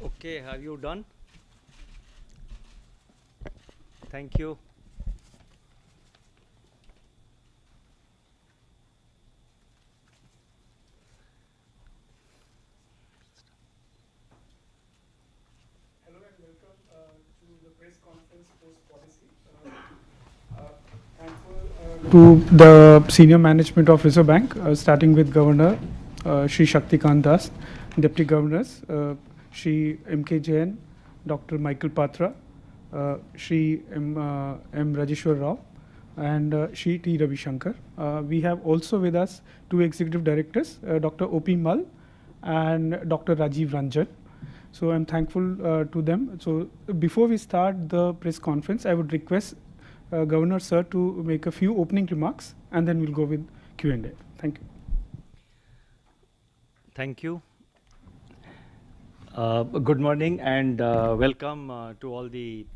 Okay, have you done? Thank you. Hello and welcome to the press conference post policy. Thankful to the senior management of Reserve Bank, starting with Governor Shri Shaktikanta, Deputy Governors Shri M.K. Jain, Dr. Michael Patra, Shri M. Rajeshwar Rao, and Shri T. Ravi Shankar. We have also with us two executive directors, Dr. O.P. Mal and Dr. Rajiv Ranjan. So I'm thankful to them. So before we start the press conference, I would request Governor Sir to make a few opening remarks, and then we'll go with Q&A. Thank you. Thank you. Good morning and welcome to all the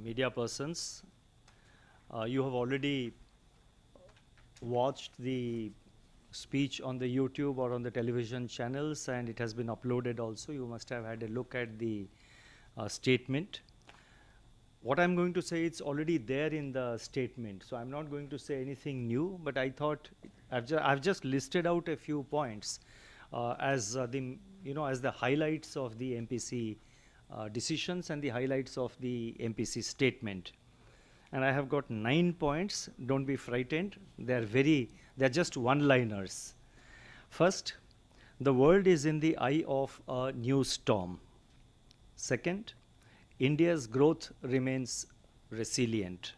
media persons. You have already watched the speech on the YouTube or on the television channels, and it has been uploaded also. You must have had a look at the statement. What I'm going to say, it's already there in the statement, so I'm not going to say anything new, but I thought I've just listed out a few points as the highlights of the MPC decisions and the highlights of the MPC statement. And I have got 9 points. Don't be frightened. They're just one-liners. First, the world is in the eye of a new storm. Second, India's growth remains resilient.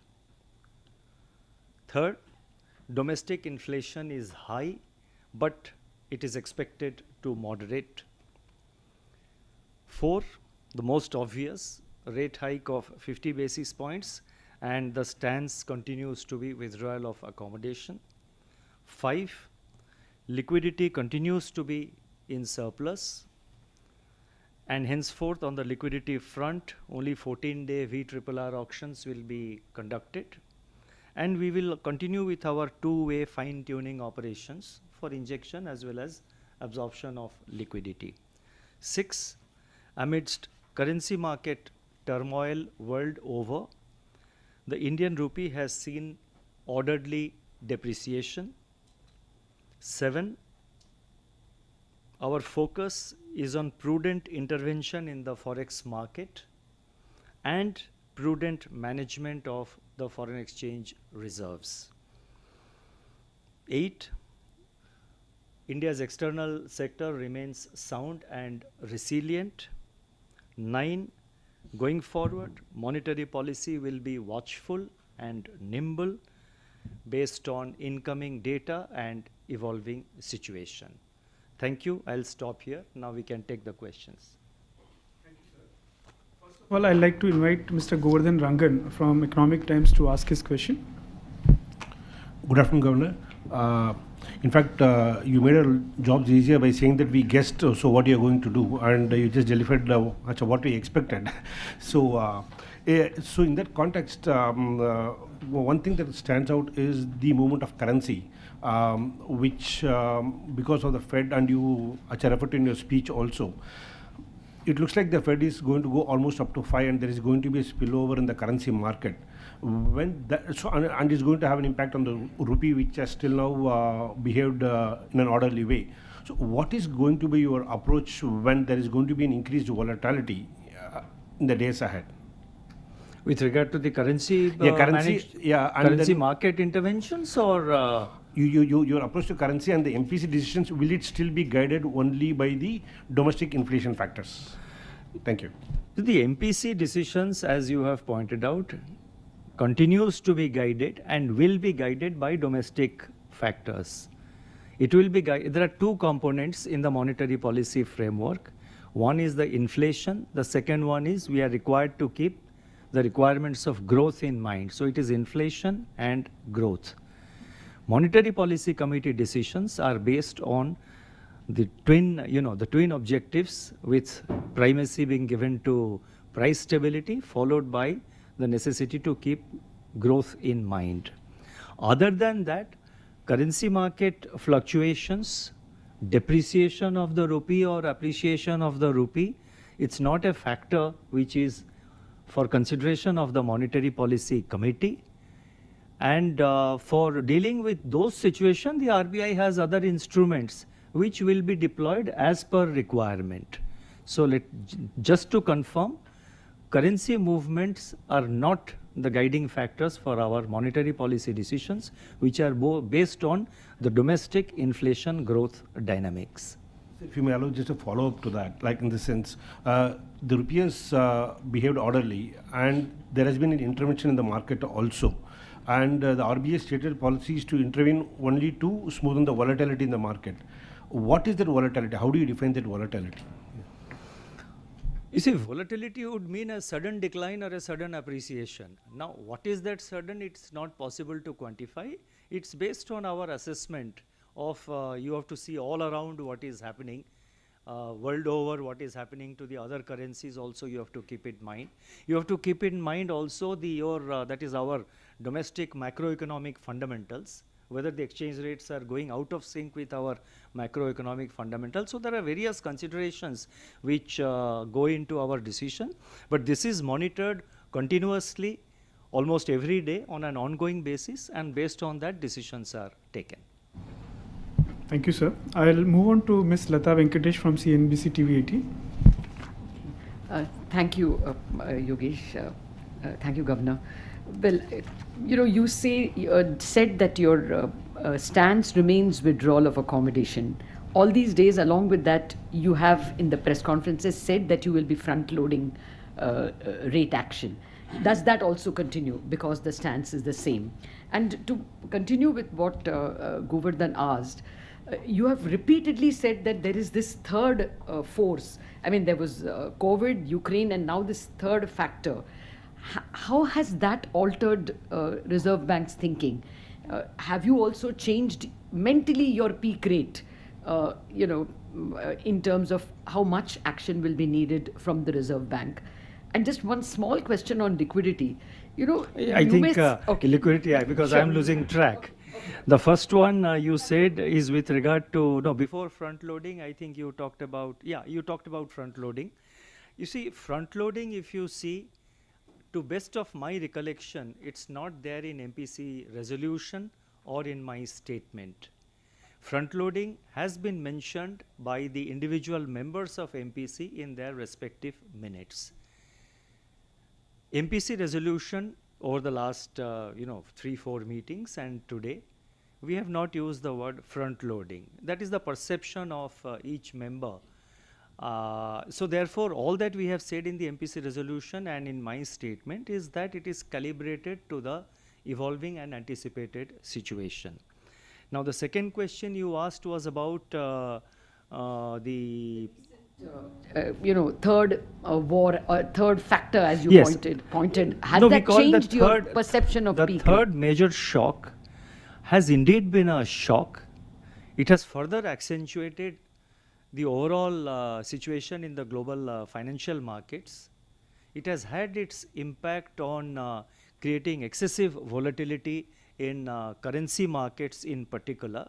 Third, domestic inflation is high, but it is expected to moderate. Four, the most obvious, rate hike of 50 basis points, and the stance continues to be withdrawal of accommodation. 5, liquidity continues to be in surplus, and henceforth on the liquidity front, only 14-day VRRR auctions will be conducted, and we will continue with our two-way fine-tuning operations for injection as well as absorption of liquidity. 6, amidst currency market turmoil world over, the Indian rupee has seen orderly depreciation. 7, our focus is on prudent intervention in the forex market and prudent management of the foreign exchange reserves. 8, India's external sector remains sound and resilient. 9, going forward, monetary policy will be watchful and nimble based on incoming data and evolving situation. Thank you. I'll stop here. Now we can take the questions. Thank you, sir. First of all, I'd like to invite Mr. Govardhan Rangan from Economic Times to ask his question. Good afternoon, Governor. In fact, you made our jobs easier by saying that we guessed so what you're going to do, and you just delivered what we expected. So in that context, one thing that stands out is the movement of currency, which because of the Fed, and you referred to in your speech also, it looks like the Fed is going to go almost up to 5, and there is going to be a spillover in the currency market. And it's going to have an impact on the rupee, which has still now behaved in an orderly way. So what is going to be your approach when there is going to be an increased volatility in the days ahead? With regard to the currency, currency market interventions, or your approach to currency and the MPC decisions, will it still be guided only by the domestic inflation factors? Thank you. The MPC decisions, as you have pointed out, continues to be guided and will be guided by domestic factors. It will be there are two components in the monetary policy framework. One is the inflation. The second one is we are required to keep the requirements of growth in mind. So it is inflation and growth. Monetary Policy Committee decisions are based on the twin objectives, with primacy being given to price stability, followed by the necessity to keep growth in mind. Other than that, currency market fluctuations, depreciation of the rupee or appreciation of the rupee It's not a factor which is for consideration of the Monetary Policy Committee. And for dealing with those situations, the RBI has other instruments which will be deployed as per requirement. So just to confirm, currency movements are not the guiding factors for our monetary policy decisions, which are based on the domestic inflation growth dynamics. If you may allow just a follow-up to that, like in the sense, the rupee has behaved orderly, and there has been an intervention in the market also. And the RBI stated policies to intervene only to smoothen the volatility in the market. What is that volatility? How do you define that volatility? You see, volatility would mean a sudden decline or a sudden appreciation. Now, what is that sudden? It's not possible to quantify. It's based on our assessment of, you have to see all around what is happening, world over, what is happening to the other currencies also you have to keep in mind. You have to keep in mind also that is our domestic macroeconomic fundamentals, whether the exchange rates are going out of sync with our macroeconomic fundamentals. So there are various considerations which go into our decision, but this is monitored continuously almost every day on an ongoing basis, and based on that decisions are taken. Thank you, sir. I'll move on to Ms. Lata Venkatesh from CNBC TV 18. Thank you, Yogesh. Thank you, Governor. Well, you said that your stance remains withdrawal of accommodation. All these days, along with that, you have in the press conferences said that you will be front-loading rate action. Does that also continue, because the stance is the same? And to continue with what Govardhan asked, you have repeatedly said that there is this third force. I mean, there was COVID, Ukraine, and now this third factor. How has that altered Reserve Bank's thinking? Have you also changed mentally your peak rate, in terms of how much action will be needed from the Reserve Bank? And just one small question on liquidity. I think liquidity, because sure. I'm losing track. The first one you said is with regard to, before front loading, I think you talked about front loading. You see, front loading, if you see, to best of my recollection, it's not there in MPC resolution or in my statement. Front loading has been mentioned by the individual members of MPC in their respective minutes. MPC resolution over the last 3-4 meetings and today, we have not used the word front loading. That is the perception of each member. So therefore, all that we have said in the MPC resolution and in my statement is that it is calibrated to the evolving and anticipated situation. Now, the second question you asked was about the third war, third factor, as you pointed. Has that changed your perception of peak? The third major shock has indeed been a shock. It has further accentuated the overall situation in the global financial markets. It has had its impact on creating excessive volatility in currency markets in particular.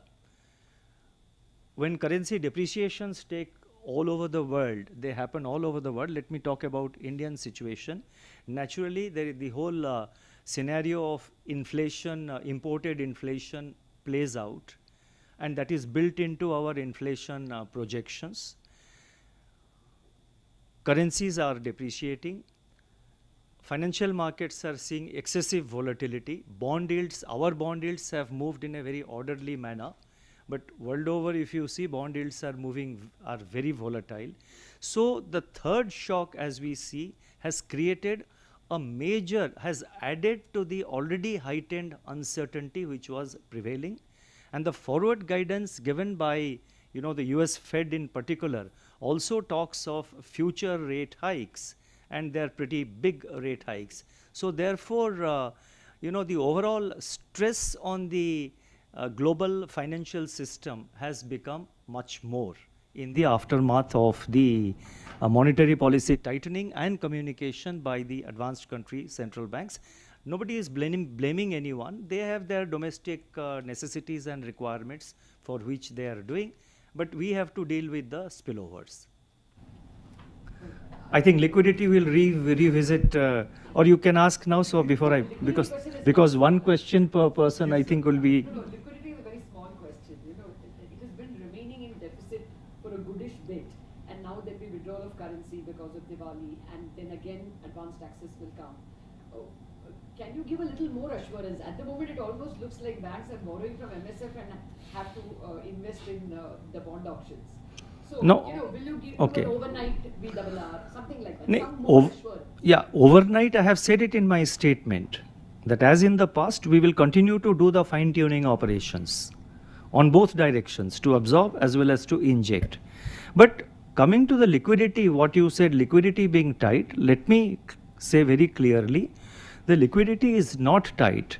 When currency depreciations take all over the world, they happen all over the world. Let me talk about Indian situation. Naturally, the whole scenario of inflation, imported inflation plays out, and that is built into our inflation projections. Currencies are depreciating. Financial markets are seeing excessive volatility. Bond yields, our bond yields have moved in a very orderly manner. But world over, if you see, bond yields are very volatile. So the third shock, as we see, has created has added to the already heightened uncertainty which was prevailing. And the forward guidance given by, the US Fed in particular, also talks of future rate hikes, and they're pretty big rate hikes. So therefore, the overall stress on the global financial system has become much more in the aftermath of the monetary policy tightening and communication by the advanced country central banks. Nobody is blaming anyone. They have their domestic necessities and requirements for which they are doing, but we have to deal with the spillovers. I think liquidity will revisit, or you can ask now. So before because one question per person, I think will be. No, liquidity is a very small question. You know, it has been remaining in deficit for a goodish bit, and now there'll be withdrawal of currency because of Diwali, and then again advanced taxes will come. Oh, can you give a little more assurance? At the moment, it almost looks like banks are borrowing from MSF and have to invest in the bond auctions. So, No. you know, will you give Okay. an overnight BRR, something like that? Ne- Some more ov- assurance. Yeah, overnight I have said it in my statement that as in the past, we will continue to do the fine tuning operations on both directions to absorb as well as to inject. But coming to the liquidity, what you said, liquidity being tight, let me say very clearly, the liquidity is not tight.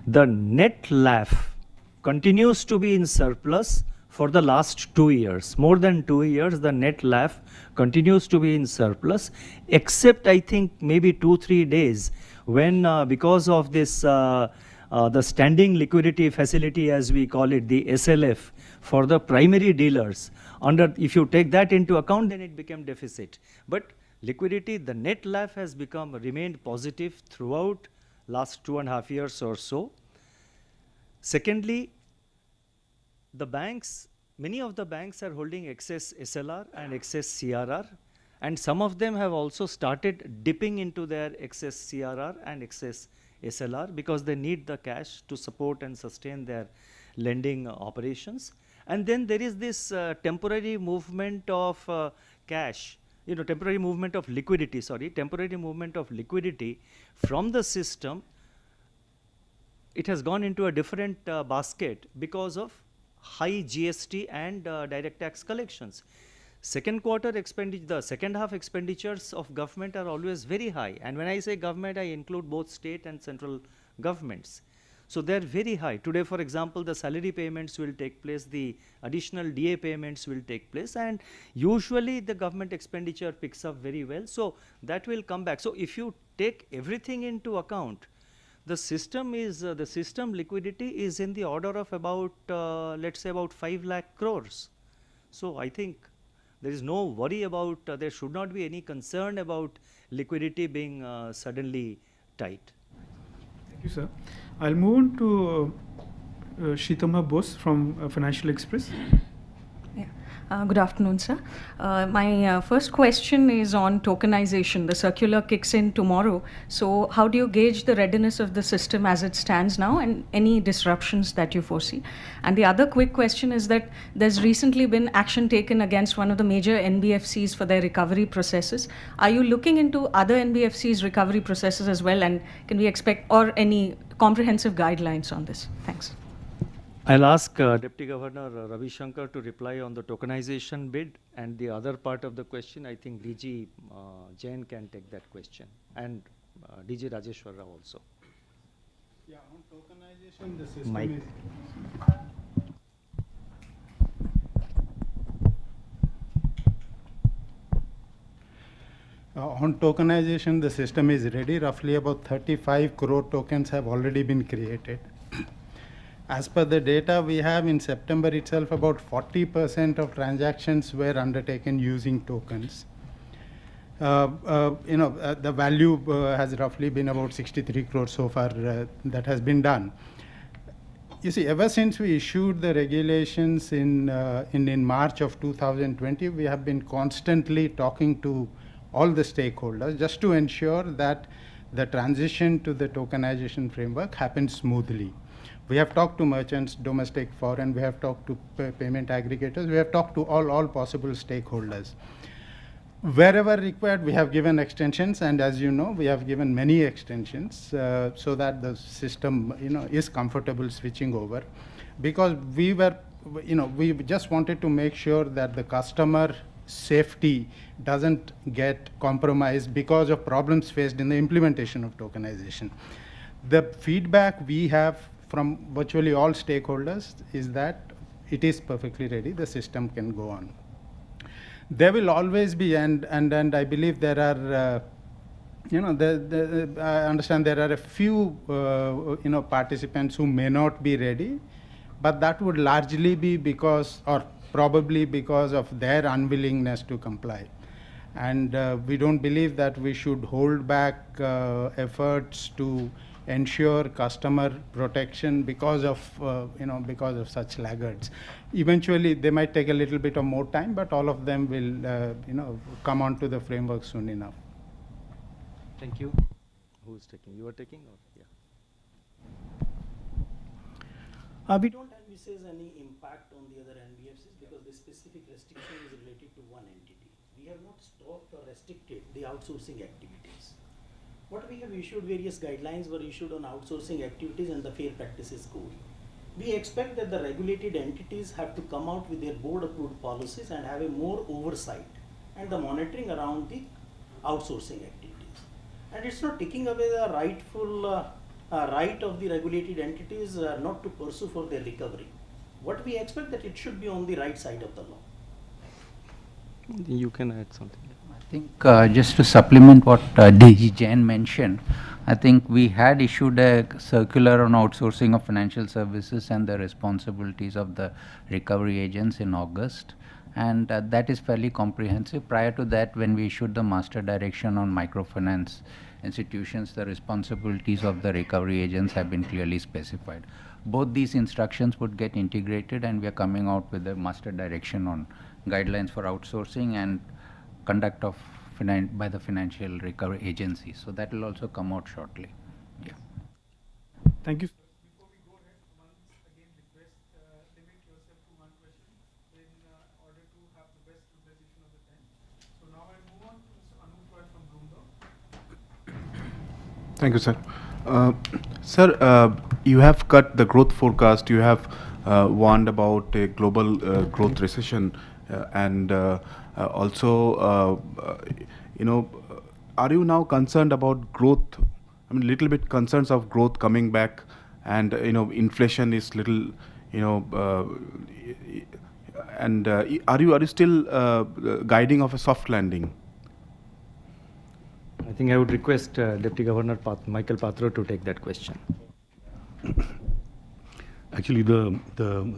The net LAF continues to be in surplus for the last 2 years. More than 2 years, the net LAF continues to be in surplus, except I think maybe 2-3 days when because of this the standing liquidity facility, as we call it, the SLF for the primary dealers, if you take that into account, then it became deficit. But liquidity, the net LAF has remained positive throughout last 2.5 years or so. Secondly, the banks, many of the banks are holding excess SLR and excess CRR, and some of them have also started dipping into their excess CRR and excess SLR because they need the cash to support and sustain their lending operations. And then there is this temporary movement of cash, temporary movement of liquidity from the system. It has gone into a different basket because of high GST and direct tax collections. The second half expenditures of government are always very high. And when I say government, I include both state and central governments. So they're very high. Today, for example, the salary payments will take place, the additional DA payments will take place, and usually the government expenditure picks up very well. So that will come back. So if you take everything into account, the system liquidity is in the order of about, let's say about 5 lakh crores. So I think there is no worry about, there should not be any concern about liquidity being suddenly tight. Thank you, sir. I'll move on to Shitama Bose from Financial Express. Good afternoon, sir. My first question is on tokenization. The circular kicks in tomorrow. So how do you gauge the readiness of the system as it stands now and any disruptions that you foresee? And the other quick question is that there's recently been action taken against one of the major NBFCs for their recovery processes. Are you looking into other NBFCs' recovery processes as well? And can we expect any comprehensive guidelines on this? Thanks. I'll ask Deputy Governor Ravi Shankar to reply on the tokenization bid, and the other part of the question, I think DG Jain can take that question, and DG Rajeshwar Rao also. Yeah, on tokenization, the system Mike. is... On tokenization, the system is ready. Roughly about 35 crore tokens have already been created. As per the data we have, in September itself, about 40% of transactions were undertaken using tokens. The value has roughly been about 63 crores so far that has been done. You see, ever since we issued the regulations in March of 2020, we have been constantly talking to all the stakeholders just to ensure that the transition to the tokenization framework happens smoothly. We have talked to merchants, domestic, foreign, we have talked to payment aggregators, we have talked to all possible stakeholders. Wherever required, we have given extensions, and as you know, we have given many extensions so that the system is comfortable switching over. Because we just wanted to make sure that the customer safety doesn't get compromised because of problems faced in the implementation of tokenization. The feedback we have from virtually all stakeholders is that it is perfectly ready, the system can go on. There will always be, and I believe there are, I understand there are a few, participants who may not be ready, but that would largely be because, or probably because of their unwillingness to comply. And we don't believe that we should hold back efforts to ensure customer protection because of because of such laggards. Eventually, they might take a little bit of more time, but all of them will come onto the framework soon enough. Thank you. Who is taking? You are taking, or yeah? We don't envisage any impact on the other NBFCs because the specific restriction is related to one entity. We have not stopped or restricted the outsourcing activities. What we have issued, various guidelines were issued on outsourcing activities and the fair practices code. We expect that the regulated entities have to come out with their board approved policies and have a more oversight and the monitoring around the outsourcing activities. And it's not taking away the rightful right of the regulated entities not to pursue for their recovery. What we expect that it should be on the right side of the law. You can add something. I think just to supplement what DG Jain mentioned, I think we had issued a circular on outsourcing of financial services and the responsibilities of the recovery agents in August, and that is fairly comprehensive. Prior to that, when we issued the master direction on microfinance institutions, the responsibilities of the recovery agents have been clearly specified. Both these instructions would get integrated, and we are coming out with a master direction on guidelines for outsourcing and conduct of by the financial recovery agency. So that will also come out shortly. Yeah. Thank you. Before we go ahead, once again request limit yourself to one question in order to have the best utilization of the time. So now I move on to Mr. Anup Roy from Bloomberg. Thank you, sir. Sir, you have cut the growth forecast. You have warned about a global growth recession, and also, are you now concerned about growth? I mean, little bit concerns of growth coming back, and inflation is little, and are you still guiding of a soft landing? I think I would request Deputy Governor Michael Patra to take that question. Actually, the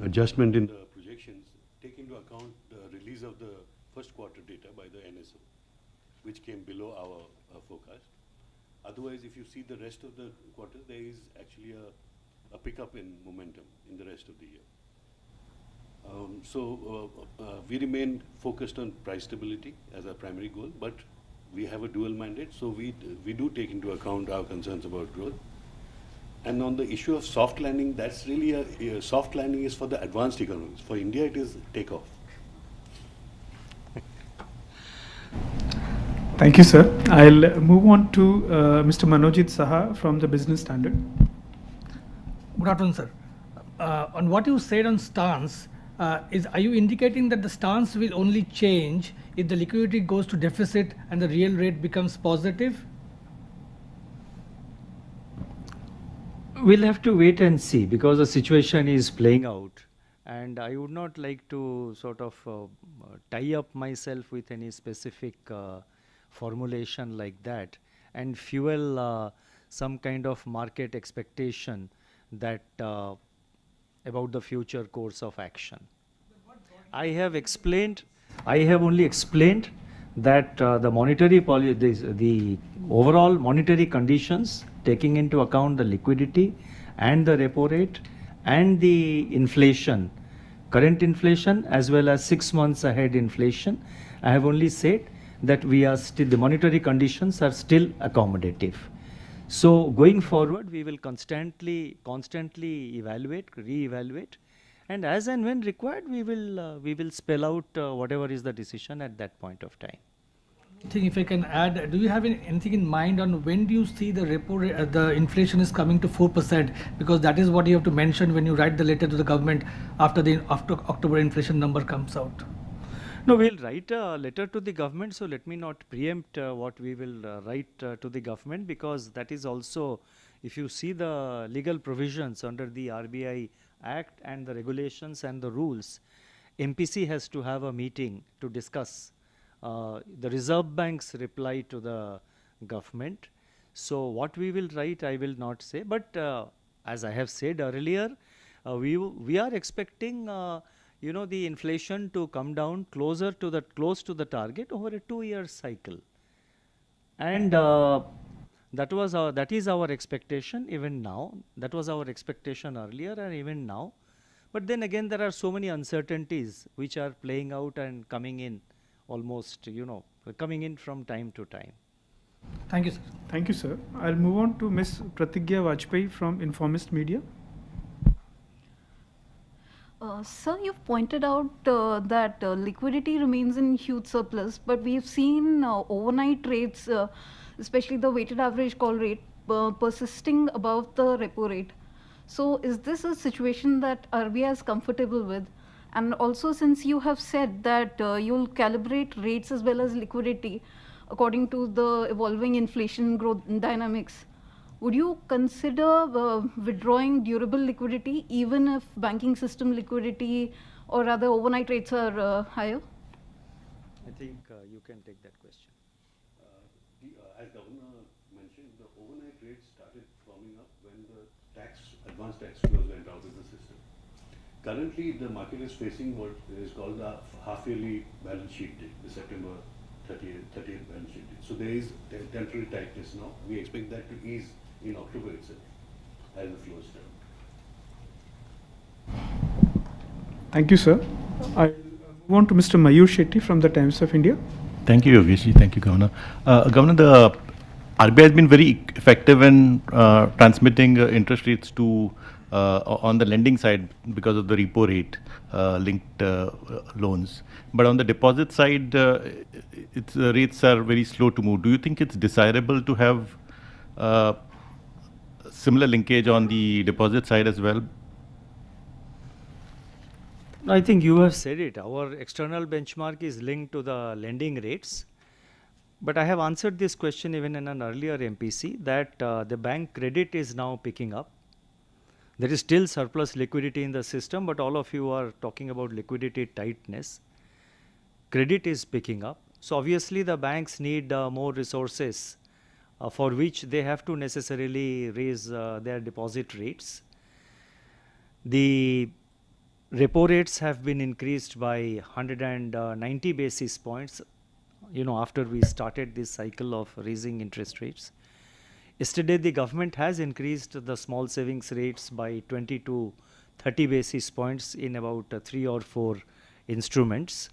adjustment in the projections take into account the release of the first quarter data by the NSO, which came below our forecast. Otherwise, if you see the rest of the quarter, there is actually a pickup in momentum in the rest of the year. So we remain focused on price stability as our primary goal, but we have a dual mandate, so we do take into account our concerns about growth. And on the issue of soft landing, that's really a soft landing is for the advanced economies. For India, it is takeoff. Thank you, sir. I'll move on to Mr. Manojit Saha from the Business Standard. Good afternoon, sir. On what you said on stance, are you indicating that the stance will only change if the liquidity goes to deficit and the real rate becomes positive? We'll have to wait and see because the situation is playing out, and I would not like to sort of tie up myself with any specific formulation like that and fuel some kind of market expectation that about the future course of action. I have only explained that the monetary policy, the overall monetary conditions, taking into account the liquidity and the repo rate and the inflation, current inflation as well as 6 months ahead inflation, I have only said that we are still, the monetary conditions are still accommodative. So going forward, we will constantly evaluate, re-evaluate, and as and when required, we will spell out whatever is the decision at that point of time. I think if I can add, do you have anything in mind on when do you see the repo rate, the inflation is coming to 4%? Because that is what you have to mention when you write the letter to the government after October inflation number comes out. No, we'll write a letter to the government, so let me not preempt what we will write to the government, because that is also, if you see the legal provisions under the RBI Act and the regulations and the rules, MPC has to have a meeting to discuss the Reserve Bank's reply to the government. So what we will write, I will not say, but as I have said earlier, we are expecting the inflation to come down close to the target over a 2-year cycle. And that is our expectation even now. That was our expectation earlier and even now. But then again, there are so many uncertainties which are playing out and coming in almost, coming in from time to time. Thank you, sir. Thank you, sir. I'll move on to Ms. Pratigya Vajpayee from Informist Media. Sir, you've pointed out that liquidity remains in huge surplus, but we've seen overnight rates, especially the weighted average call rate, persisting above the repo rate. So is this a situation that RBI is comfortable with? And also, since you have said that you'll calibrate rates as well as liquidity according to the evolving inflation growth dynamics, would you consider withdrawing durable liquidity even if banking system liquidity or rather overnight rates are higher? I think you can take that question. As Governor mentioned, the overnight rates started forming up when the advanced tax flows went out of the system. Currently, the market is facing what is called the half-yearly balance sheet date, the September 30th balance sheet date. So there is temporary tightness now. We expect that to ease in October itself as the flows down. Thank you, sir. I move on to Mr. Mayur Shetty from the Times of India. Thank you, Yogesh. Thank you, Governor. Governor, the RBI has been very effective in transmitting interest rates to on the lending side because of the repo rate linked loans. But on the deposit side, its rates are very slow to move. Do you think it's desirable to have similar linkage on the deposit side as well? I think you have said it. Our external benchmark is linked to the lending rates. But I have answered this question even in an earlier MPC that the bank credit is now picking up. There is still surplus liquidity in the system, but all of you are talking about liquidity tightness. Credit is picking up. So obviously the banks need more resources for which they have to necessarily raise their deposit rates. The repo rates have been increased by 190 basis points, after we started this cycle of raising interest rates. Yesterday, the government has increased the small savings rates by 20 to 30 basis points in about 3 or 4 instruments.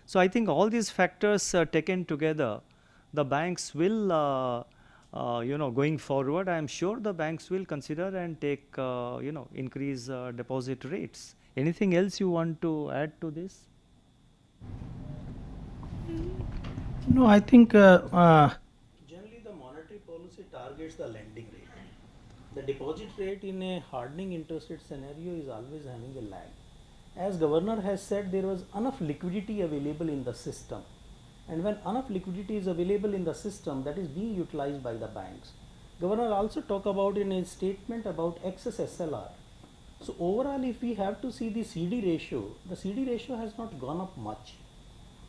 So I think all these factors taken together, the banks will, going forward, I am sure the banks will consider and take, increase deposit rates. Anything else you want to add to this? No, I think generally the monetary policy targets the lending rate. The deposit rate in a hardening interest rate scenario is always having a lag. As Governor has said, there was enough liquidity available in the system. And when enough liquidity is available in the system, that is being utilized by the banks. Governor also talked about in a statement about excess SLR. So overall, if we have to see the CD ratio, the CD ratio has not gone up much.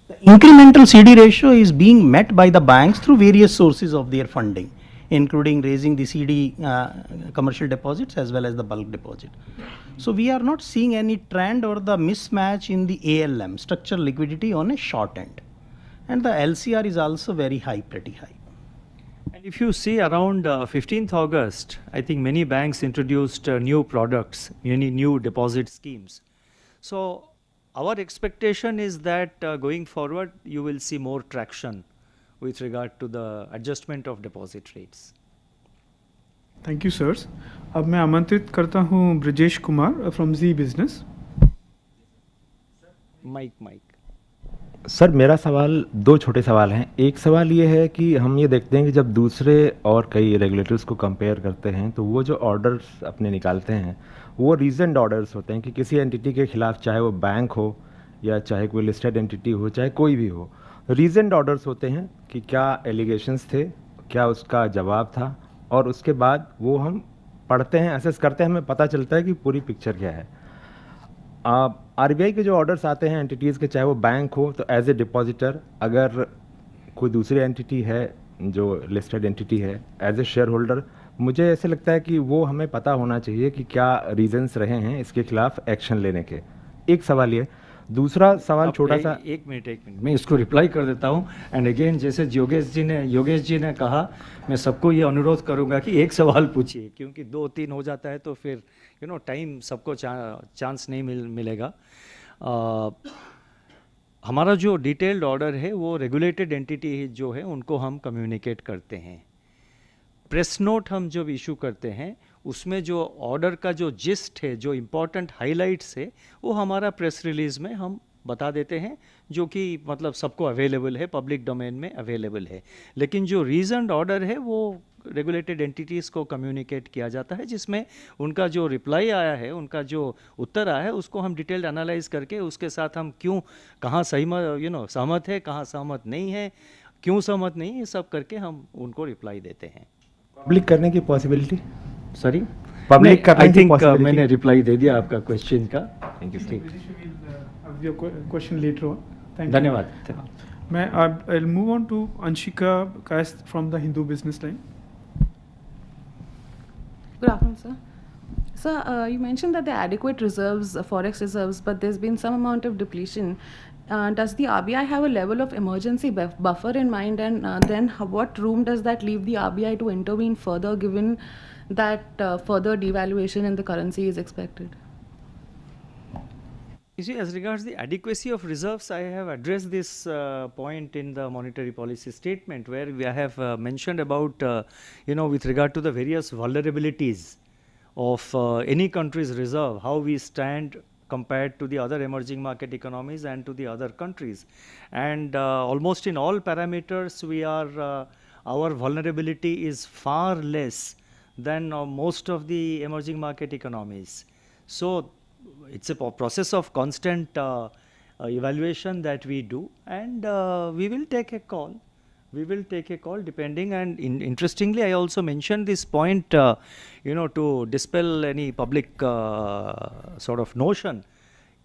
The incremental CD ratio is being met by the banks through various sources of their funding, including raising the CD commercial deposits as well as the bulk deposit. So we are not seeing any trend or the mismatch in the ALM, structural liquidity on a short end. And the LCR is also very high, pretty high. And if you see around 15th August, I think many banks introduced new products, many new deposit schemes. So our expectation is that going forward, you will see more traction with regard to the adjustment of deposit rates. Thank you, sirs. अब मैं आमंत्रित करता हूँ Brajesh Kumar from Z Business. Mike. Sir मेरा सवाल 2 छोटे सवाल हैं। एक सवाल ये है कि हम ये देखते हैं कि जब दूसरे और कई रेगुलेटर्स को कंपेयर करते हैं तो वो जो ऑर्डर्स अपने निकालते हैं वो रीजनड ऑर्डर्स होते हैं कि किसी एंटिटी के खिलाफ, चाहे वो बैंक हो या चाहे कोई लिस्टेड एंटिटी हो, चाहे कोई भी हो, रीजनड ऑर्डर्स होते हैं कि क्या एलिगेशंस थे, क्या उसका जवाब था, और उसके बाद वो हम पढ़ते हैं, असेस करते हैं, हमें पता चलता है कि पूरी पिक्चर क्या है। आरबीआई के जो ऑर्डर्स आते हैं एंटिटीज़ के, चाहे वो बैंक हो, तो एज ए डिपॉजिटर अगर कोई दूसरी एंटिटी है जो लिस्टेड एंटिटी है, एज ए शेयर होल्डर मुझे ऐसे लगता है कि वो हमें पता होना चाहिए कि क्या रीजंस रहे हैं इसके खिलाफ एक्शन लेने के। एक सवाल ये, दूसरा सवाल छोटा सा। एक मिनट मैं इसको रिप्लाई कर देता हूँ। एंड अगेन जैसे योगेश जी ने कहा, मैं सबको ये अनुरोध करूँगा कि एक सवाल पूछिए, क्योंकि 2-3 हो जाता है तो फिर टाइम सबको चांस नहीं मिलेगा। हमारा जो डिटेल्ड ऑर्डर है वो रेगुलेटेड एंटिटी जो है उनको हम कम्युनिकेट करते हैं। प्रेस नोट हम जब इशू करते हैं उसमें जो ऑर्डर का जो जिस्ट है, जो इम्पोर्टेंट हाइलाइट्स है, वो हमारा प्रेस रिलीज में हम बता देते हैं, जो कि मतलब सबको अवेलेबल है, पब्लिक डोमेन में अवेलेबल है। लेकिन जो रीजन्ड ऑर्डर है वो रेगुलेटेड एंटिटीज़ को कम्युनिकेट किया जाता है, जिसमें उनका जो रिप्लाई आया है, उनका जो उत्तर आया है, उसको हम डिटेल्ड एनालाइज करके उसके साथ हम क्यों, कहाँ सहमत है, कहाँ सहमत नहीं है, क्यों सहमत नहीं, ये सब करके हम उनको रिप्लाई देते हैं। पब्लिक करने की पॉसिबिलिटी, सॉरी पब्लिक करने आई की थिंक possibility? मैंने रिप्लाई दे दिया आपका क्वेश्चन का। Thank you. Have your question later on. Thank you. धन्यवाद। I'll move on to Anshika Kais from the Hindu Business Line. Good afternoon, sir. Sir, you mentioned that there are adequate reserves, forex reserves, but there's been some amount of depletion. Does the RBI have a level of emergency buffer in mind, and then what room does that leave the RBI to intervene further, given that further devaluation in the currency is expected? You see, as regards the adequacy of reserves, I have addressed this point in the monetary policy statement, where I have mentioned about, with regard to the various vulnerabilities of any country's reserve, how we stand compared to the other emerging market economies and to the other countries. And almost in all parameters, our vulnerability is far less than most of the emerging market economies. So it's a process of constant evaluation that we do, and we will take a call. We will take a call depending, and interestingly, I also mentioned this point, to dispel any public sort of notion.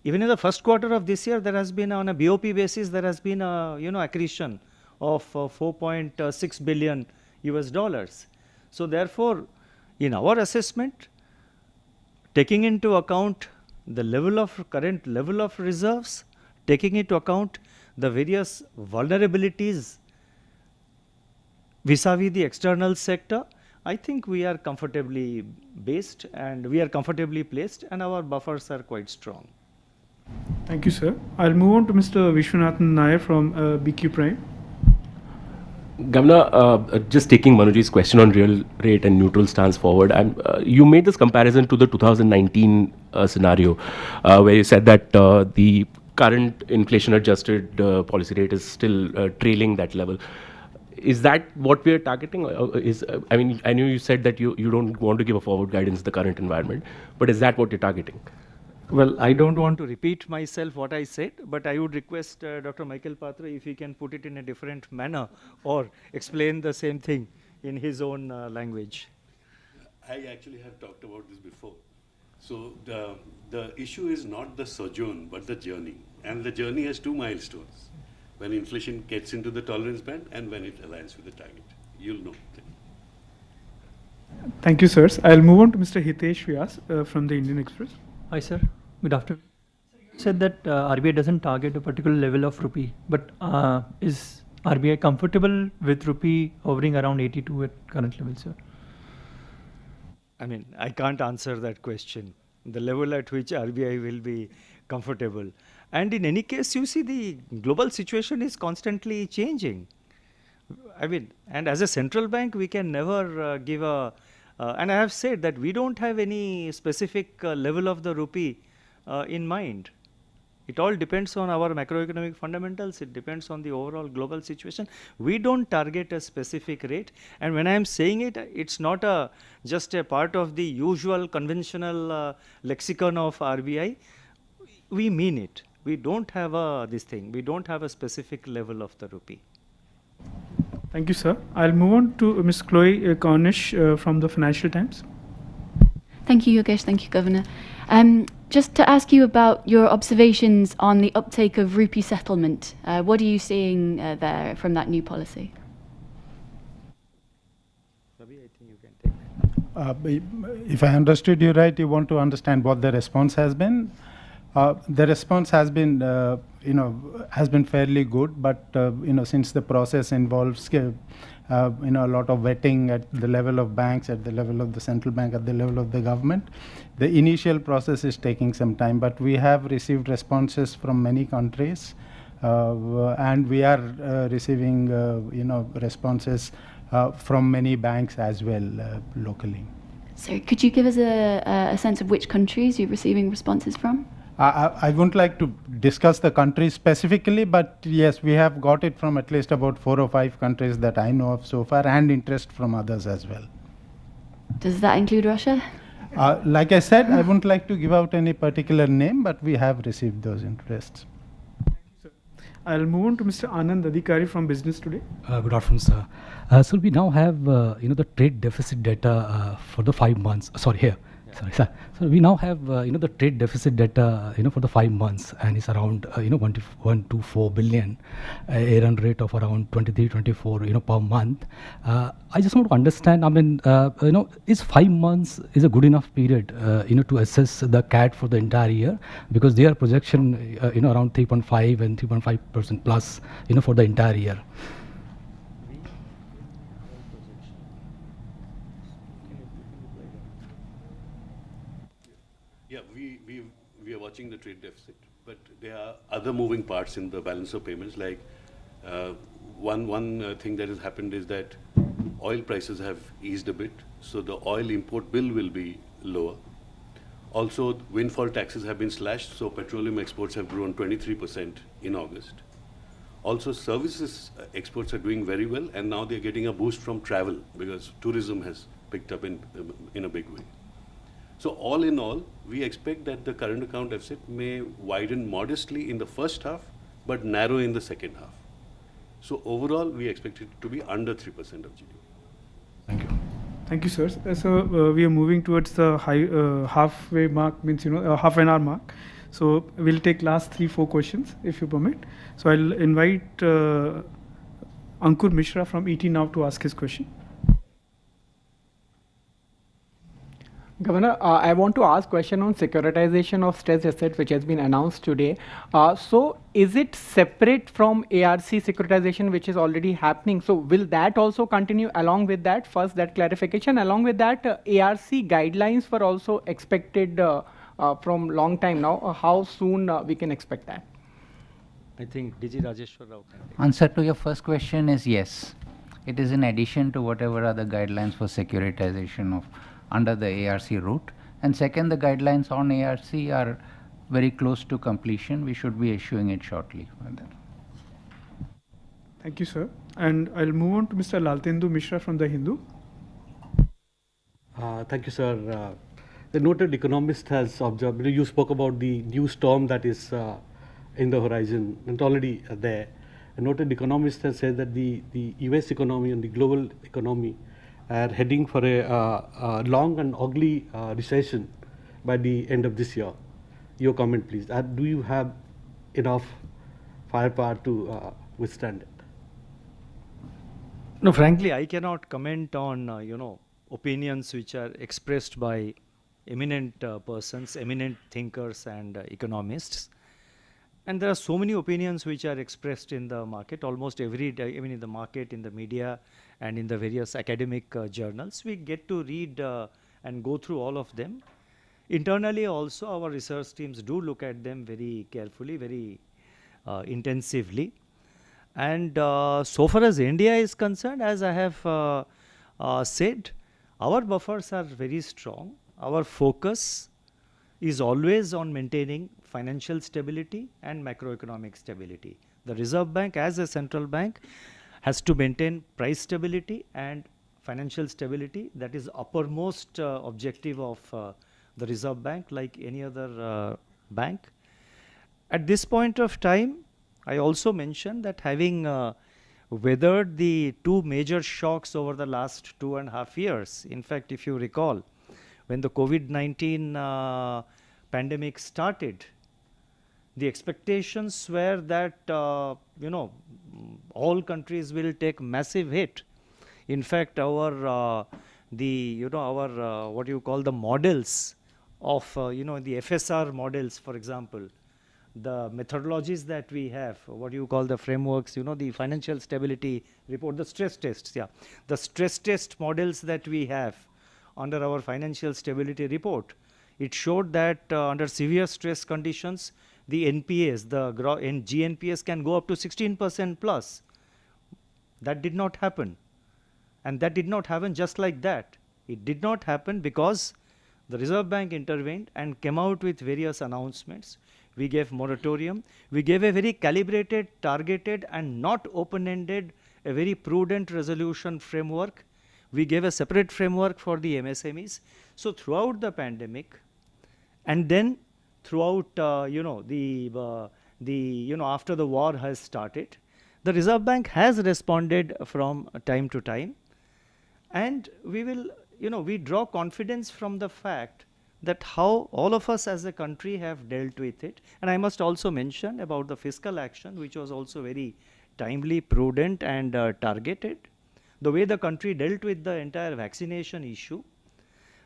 Even in the first quarter of this year, there has been, on a BOP basis, there has been a accretion of $4.6 billion US. So therefore, in our assessment, taking into account the current level of reserves, taking into account the various vulnerabilities vis-a-vis the external sector, I think we are comfortably based and we are comfortably placed, and our buffers are quite strong. Thank you, sir. I'll move on to Mr. Vishwanathan Nair from BQ Prime. Governor, just taking Manoj's question on real rate and neutral stance forward, you made this comparison to the 2019 scenario, where you said that the current inflation-adjusted policy rate is still trailing that level. Is that what we are targeting? I know you said that you don't want to give a forward guidance in the current environment, but is that what you're targeting? Well, I don't want to repeat myself what I said, but I would request Dr. Michael Patra if he can put it in a different manner or explain the same thing in his own language. I actually have talked about this before. So the issue is not the sojourn, but the journey. And the journey has two milestones: when inflation gets into the tolerance band and when it aligns with the target. You'll know. Thank you, sirs. I'll move on to Mr. Hitesh Vyas from the Indian Express. Hi, sir. Good afternoon. You said that RBI doesn't target a particular level of rupee, but is RBI comfortable with rupee hovering around 82 at current level, sir? I mean, I can't answer that question. The level at which RBI will be comfortable. And in any case, you see, the global situation is constantly changing. I mean, and as a central bank, we can never give a and I have said that we don't have any specific level of the rupee in mind. It all depends on our macroeconomic fundamentals. It depends on the overall global situation. We don't target a specific rate. And when I am saying it, it's not just a part of the usual conventional lexicon of RBI. We mean it. We don't have this thing. We don't have a specific level of the rupee. Thank you, sir. I'll move on to Ms. Chloe Cornish from the Financial Times. Thank you, Yogesh. Thank you, Governor. Just to ask you about your observations on the uptake of rupee settlement. What are you seeing there from that new policy? Ravi, I think you can take that. If I understood you right, you want to understand what the response has been. The response has been, has been fairly good, but since the process involves, a lot of vetting at the level of banks, at the level of the central bank, at the level of the government, the initial process is taking some time. But we have received responses from many countries, and we are receiving, responses from many banks as well locally. So could you give us a sense of which countries you're receiving responses from? I wouldn't like to discuss the countries specifically, but yes, we have got it from at least about 4 or 5 countries that I know of so far, and interest from others as well. Does that include Russia? Like I said, I wouldn't like to give out any particular name, but we have received those interests. I'll move on to Mr. Anand Adhikari from Business Today. Good afternoon, sir. So we now have, the trade deficit data for the 5 months. Sorry, here. Sorry, sir. So we now have, the trade deficit data, for the 5 months, and it's around, 124 billion, a run rate of around 23, 24, per month. I just want to understand. I mean, is 5 months is a good enough period, to assess the CAD for the entire year, because their projection, around 3.5 and 3.5% plus, for the entire year. Yeah, we are watching the trade deficit, but there are other moving parts in the balance of payments. Like one thing that has happened is that oil prices have eased a bit, so the oil import bill will be lower. Also, windfall taxes have been slashed, so petroleum exports have grown 23% in August. Also, services exports are doing very well, and now they're getting a boost from travel because tourism has picked up in a big way. So all in all, we expect that the current account deficit may widen modestly in the first half, but narrow in the second half. So overall, we expect it to be under 3% of GDP. Thank you. Thank you, sir. So we are moving towards the halfway mark, means half an hour mark. So we'll take last 3-4 questions, if you permit. So I'll invite Ankur Mishra from ET Now to ask his question. Governor, I want to ask question on securitization of stressed assets, which has been announced today. So is it separate from ARC securitization, which is already happening? So will that also continue along with that? First, that clarification. Along with that, ARC guidelines were also expected from long time now. How soon we can expect that? I think DG Rajeshwar Rao can take. Answer to your first question is yes. It is in addition to whatever are the guidelines for securitization of under the ARC route. And second, the guidelines on ARC are very close to completion. We should be issuing it shortly. Thank you, sir. And I'll move on to Mr. Laltendu Mishra from The Hindu. Thank you, sir. The noted economist has observed, you spoke about the new storm that is in the horizon and already there. A noted economist has said that the US economy and the global economy are heading for a long and ugly recession by the end of this year. Your comment, please. Do you have enough firepower to withstand it? No, frankly, I cannot comment on opinions which are expressed by eminent persons, eminent thinkers, and economists. And there are so many opinions which are expressed in the market almost every day, even in the market, in the media, and in the various academic journals. We get to read and go through all of them. Internally also, our research teams do look at them very carefully, very intensively. And so far as India is concerned, as I have said, our buffers are very strong. Our focus is always on maintaining financial stability and macroeconomic stability. The Reserve Bank, as a central bank, has to maintain price stability and financial stability. That is uppermost objective of the Reserve Bank, like any other bank. At this point of time, I also mentioned that having weathered the two major shocks over the last 2.5 years, in fact, if you recall, when the COVID-19 pandemic started, the expectations were that all countries will take massive hit. In fact, our what you call the models of the FSR models, for example, the methodologies that we have, what do you call the frameworks, the financial stability report, the stress tests, the stress test models that we have under our financial stability report, it showed that under severe stress conditions, the NPAs, GNPAs can go up to 16% plus. That did not happen. And that did not happen just like that. It did not happen because the Reserve Bank intervened and came out with various announcements. We gave moratorium. We gave a very calibrated, targeted, and not open-ended, a very prudent resolution framework. We gave a separate framework for the MSMEs. So throughout the pandemic, and then throughout, after the war has started, the Reserve Bank has responded from time to time. And we will, we draw confidence from the fact that how all of us as a country have dealt with it. And I must also mention about the fiscal action, which was also very timely, prudent, and targeted. The way the country dealt with the entire vaccination issue.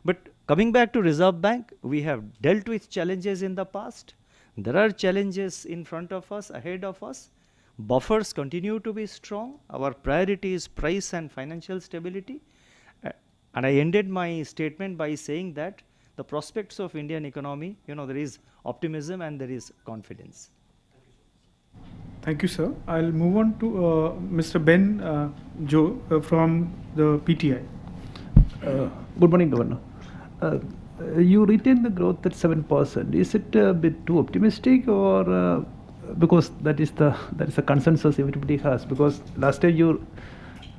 But coming back to Reserve Bank, we have dealt with challenges in the past. There are challenges in front of us, ahead of us. Buffers continue to be strong. Our priority is price and financial stability. And I ended my statement by saying that the prospects of Indian economy, there is optimism and there is confidence. Thank you, sir. I'll move on to Mr. Ben Joe from the PTI. Good morning, Governor. You retain the growth at 7%. Is it a bit too optimistic, or because that is the consensus everybody has? Because last year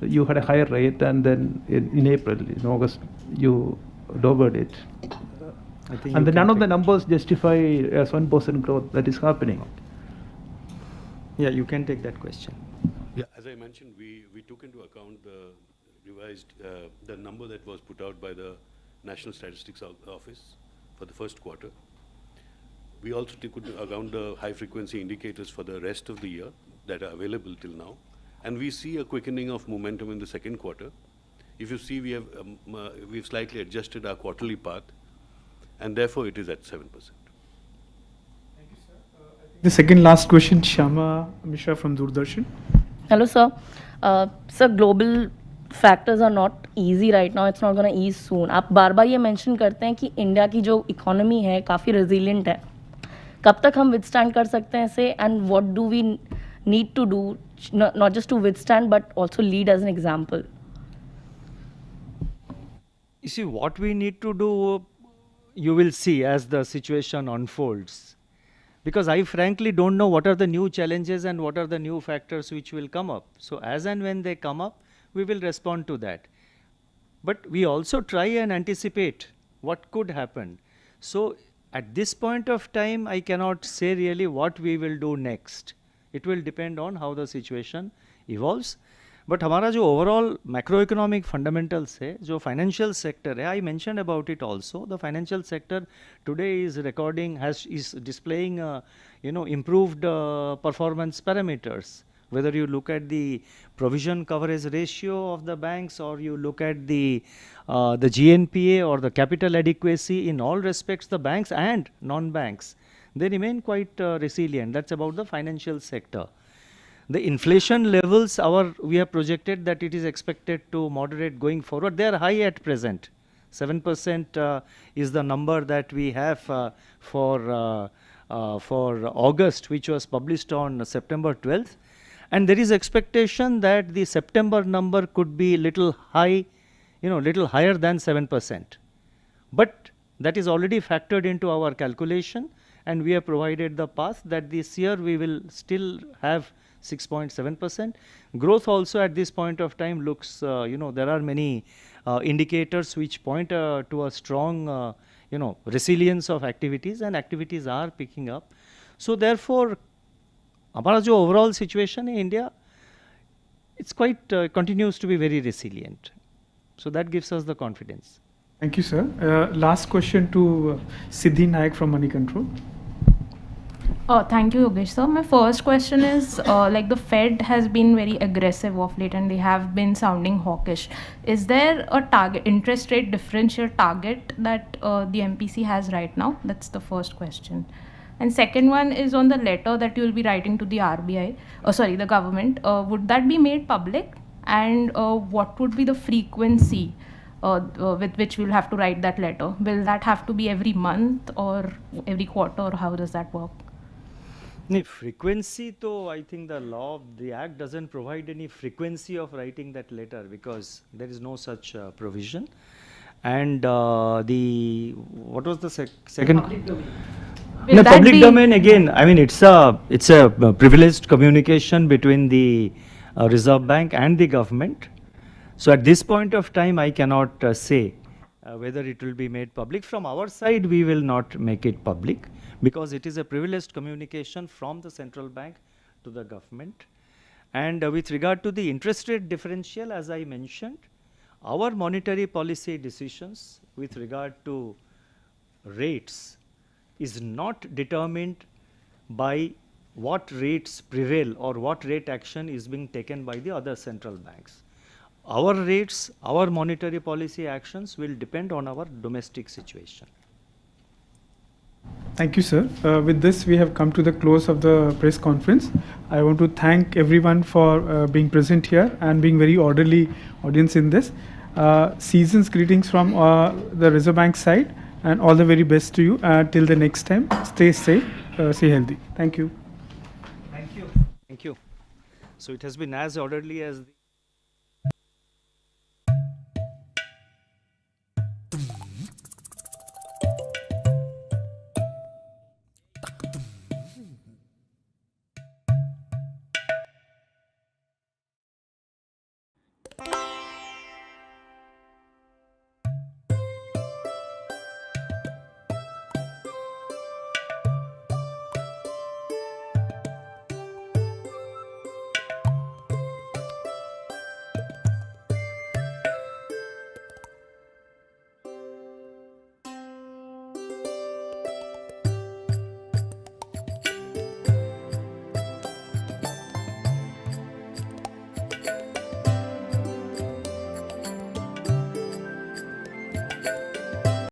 you had a higher rate, and then in April, in August, you lowered it. And then none of the numbers justify as 1% growth that is happening. Yeah, you can take that question. Yeah, as I mentioned, we took into account the revised, the number that was put out by the National Statistics Office for the first quarter. We also took into account the high frequency indicators for the rest of the year that are available till now. And we see a quickening of momentum in the second quarter. If you see, we've slightly adjusted our quarterly path, and therefore it is at 7%. The second last question, Shyama Mishra from Doordarshan. Hello, sir. Sir, global factors are not easy right now. It's not going to ease soon. आप बार-बार ये mention करते हैं कि India की जो economy है काफ़ी resilient है. कब तक हम withstand कर सकते हैं इसे, and what do we need to do, not just to withstand but also lead as an example? You see, what we need to do, you will see as the situation unfolds. Because I frankly don't know what are the new challenges and what are the new factors which will come up. So as and when they come up, we will respond to that. But we also try and anticipate what could happen. So at this point of time, I cannot say really what we will do next. It will depend on how the situation evolves. But हमारा जो overall macroeconomic fundamentals है, जो financial sector है, I mentioned about it also. The financial sector today is is displaying improved performance parameters. Whether you look at the provision coverage ratio of the banks, or you look at the GNPA or the capital adequacy, in all respects, the banks and non-banks, they remain quite resilient. That's about the financial sector. The inflation levels, we have projected that it is expected to moderate going forward. They are high at present. 7% is the number that we have for August, which was published on September 12th. And there is expectation that the September number could be little high, little higher than 7%. But that is already factored into our calculation, and we have provided the path that this year we will still have 6.7%. Growth also at this point of time looks, there are many indicators which point to a strong, resilience of activities, and activities are picking up. So therefore, हमारा जो overall situation in India, it's quite continues to be very resilient. So that gives us the confidence. Thank you, sir. Last question to Siddhi Nayak from Money Control. Thank you, Yogesh. So my first question is, like the Fed has been very aggressive of late and they have been sounding hawkish. Is there a target, interest rate differential target that the MPC has right now? That's the first question. And second one is on the letter that you will be writing to the RBI, the government. Would that be made public? And what would be the frequency with which we'll have to write that letter? Will that have to be every month or every quarter, or how does that work? The frequency, though, I think the Act doesn't provide any frequency of writing that letter because there is no such provision. And what was the second? Public domain. In the public domain, again, I mean, it's a privileged communication between the Reserve Bank and the government. So at this point of time, I cannot say whether it will be made public. From our side, we will not make it public because it is a privileged communication from the central bank to the government. And with regard to the interest rate differential, as I mentioned, our monetary policy decisions with regard to rates is not determined by what rates prevail or what rate action is being taken by the other central banks. Our rates, our monetary policy actions will depend on our domestic situation. Thank you, sir. With this, we have come to the close of the press conference. I want to thank everyone for being present here and being very orderly audience in this. Season's greetings from the Reserve Bank side, and all the very best to you. Till the next time, stay safe, stay healthy. Thank you. Thank you. Thank you. So it has been as orderly as the